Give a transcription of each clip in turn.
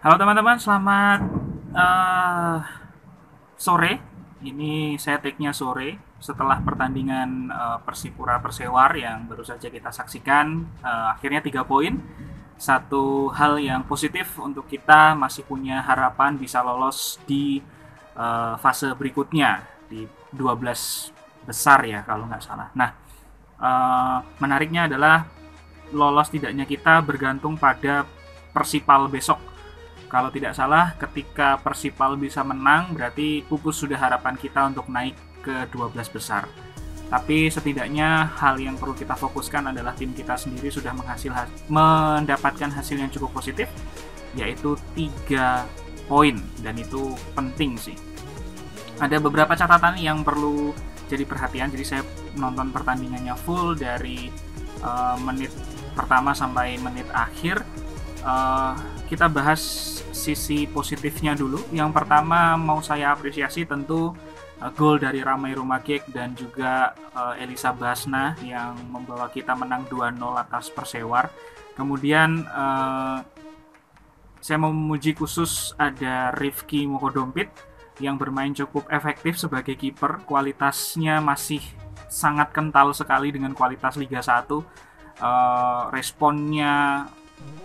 Halo teman-teman, selamat eh, sore. Ini saya take-nya sore setelah pertandingan Persipura Persewar yang baru saja kita saksikan. Akhirnya 3 poin. Satu hal yang positif untuk kita masih punya harapan bisa lolos di fase berikutnya di 12 besar ya kalau nggak salah. Nah, menariknya adalah lolos tidaknya kita bergantung pada Persipal besok. Kalau tidak salah, ketika Persipal bisa menang, berarti pupus sudah harapan kita untuk naik ke 12 besar. Tapi setidaknya hal yang perlu kita fokuskan adalah tim kita sendiri sudah mendapatkan hasil yang cukup positif, yaitu 3 poin, dan itu penting sih. Ada beberapa catatan yang perlu jadi perhatian, jadi saya nonton pertandingannya full dari menit pertama sampai menit akhir. Kita bahas sisi positifnya dulu. Yang pertama mau saya apresiasi tentu gol dari Ramai Rumakik dan juga Elisa Basna yang membawa kita menang 2-0 atas Persewar. Kemudian saya mau memuji khusus ada Rifki Mokodompit yang bermain cukup efektif sebagai kiper. Kualitasnya masih sangat kental sekali dengan kualitas Liga 1. Responnya,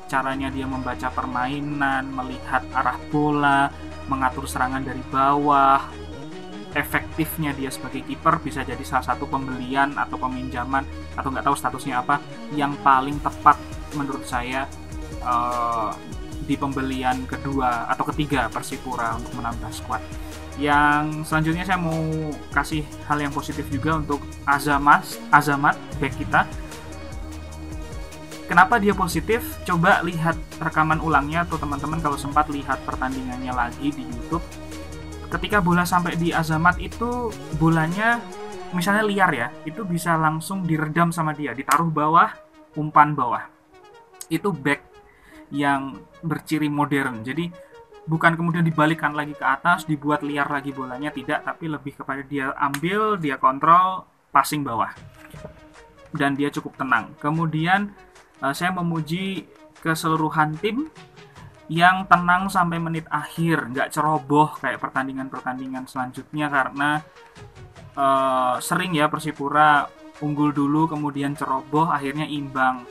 caranya dia membaca permainan, melihat arah bola, mengatur serangan dari bawah, efektifnya dia sebagai kiper bisa jadi salah satu pembelian atau peminjaman atau nggak tahu statusnya apa yang paling tepat menurut saya di pembelian kedua atau ketiga Persipura untuk menambah squad. Yang selanjutnya saya mau kasih hal yang positif juga untuk Azamat back kita. Kenapa dia positif? Coba lihat rekaman ulangnya atau teman-teman kalau sempat lihat pertandingannya lagi di YouTube. Ketika bola sampai di Azamat itu bolanya misalnya liar ya, itu bisa langsung diredam sama dia, ditaruh bawah, umpan bawah. Itu back yang berciri modern. Jadi bukan kemudian dibalikkan lagi ke atas, dibuat liar lagi bolanya, tidak, tapi lebih kepada dia ambil, dia kontrol, passing bawah. Dan dia cukup tenang. Kemudian saya memuji keseluruhan tim yang tenang sampai menit akhir, nggak ceroboh kayak pertandingan-pertandingan selanjutnya, karena sering ya Persipura unggul dulu kemudian ceroboh akhirnya imbang.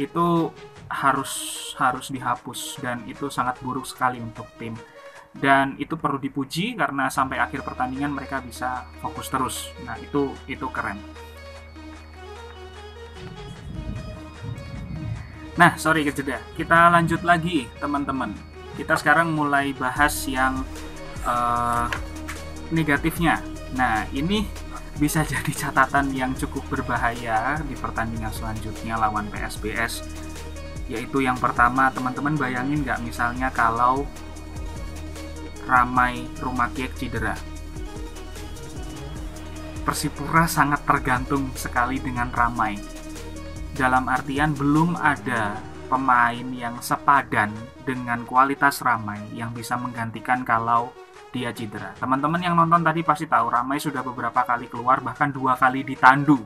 Itu harus dihapus dan itu sangat buruk sekali untuk tim. Dan itu perlu dipuji karena sampai akhir pertandingan mereka bisa fokus terus. Nah, itu keren. Nah, sorry kejeda. Kita lanjut lagi, teman-teman. Kita sekarang mulai bahas yang uh, negatifnya. Nah, ini bisa jadi catatan yang cukup berbahaya di pertandingan selanjutnya lawan PSBS. Yaitu yang pertama, teman-teman bayangin nggak misalnya kalau Ramai Rumakik cedera. Persipura sangat tergantung sekali dengan Ramai. Dalam artian belum ada pemain yang sepadan dengan kualitas Ramai yang bisa menggantikan kalau dia cedera. Teman-teman yang nonton tadi pasti tahu Ramai sudah beberapa kali keluar, bahkan 2 kali ditandu.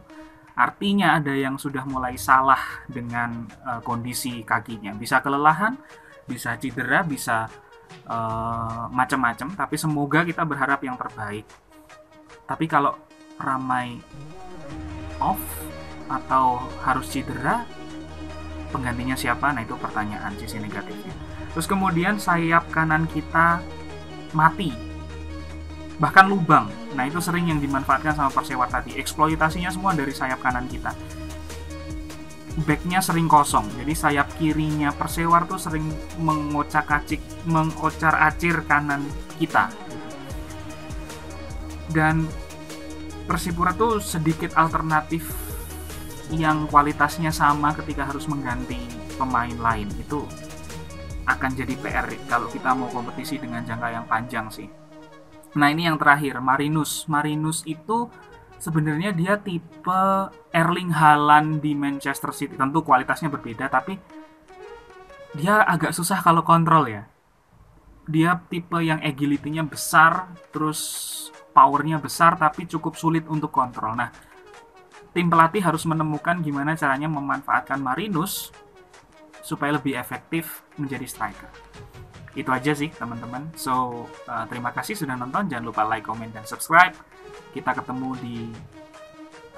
Artinya ada yang sudah mulai salah dengan kondisi kakinya. Bisa kelelahan, bisa cedera, bisa macam-macam. Tapi semoga kita berharap yang terbaik. Tapi kalau Ramai off atau harus cedera, penggantinya siapa? Nah, itu pertanyaan sisi negatifnya. Terus kemudian sayap kanan kita mati, bahkan lubang. Nah, itu sering yang dimanfaatkan sama Persewar tadi. Eksploitasinya semua dari sayap kanan kita. Backnya sering kosong, jadi sayap kirinya Persewar tuh sering mengocar-acir kanan kita. Dan Persipura tuh sedikit alternatif yang kualitasnya sama ketika harus mengganti pemain lain. Itu akan jadi PR kalau kita mau kompetisi dengan jangka yang panjang sih. Nah, ini yang terakhir, Marinus. Marinus itu sebenarnya dia tipe Erling Haaland di Manchester City. Tentu kualitasnya berbeda, tapi dia agak susah kalau kontrol ya. Dia tipe yang agility-nya besar, terus powernya besar, tapi cukup sulit untuk kontrol. Nah, tim pelatih harus menemukan gimana caranya memanfaatkan Marinus supaya lebih efektif menjadi striker. Itu aja sih teman-teman. So terima kasih sudah nonton, jangan lupa like, comment, dan subscribe. Kita ketemu di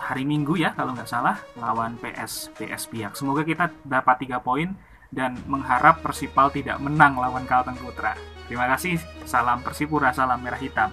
hari Minggu ya kalau nggak salah, lawan PS Biak. Semoga kita dapat 3 poin dan mengharap Persipal tidak menang lawan Kalteng Putra. Terima kasih, salam Persipura, salam merah hitam.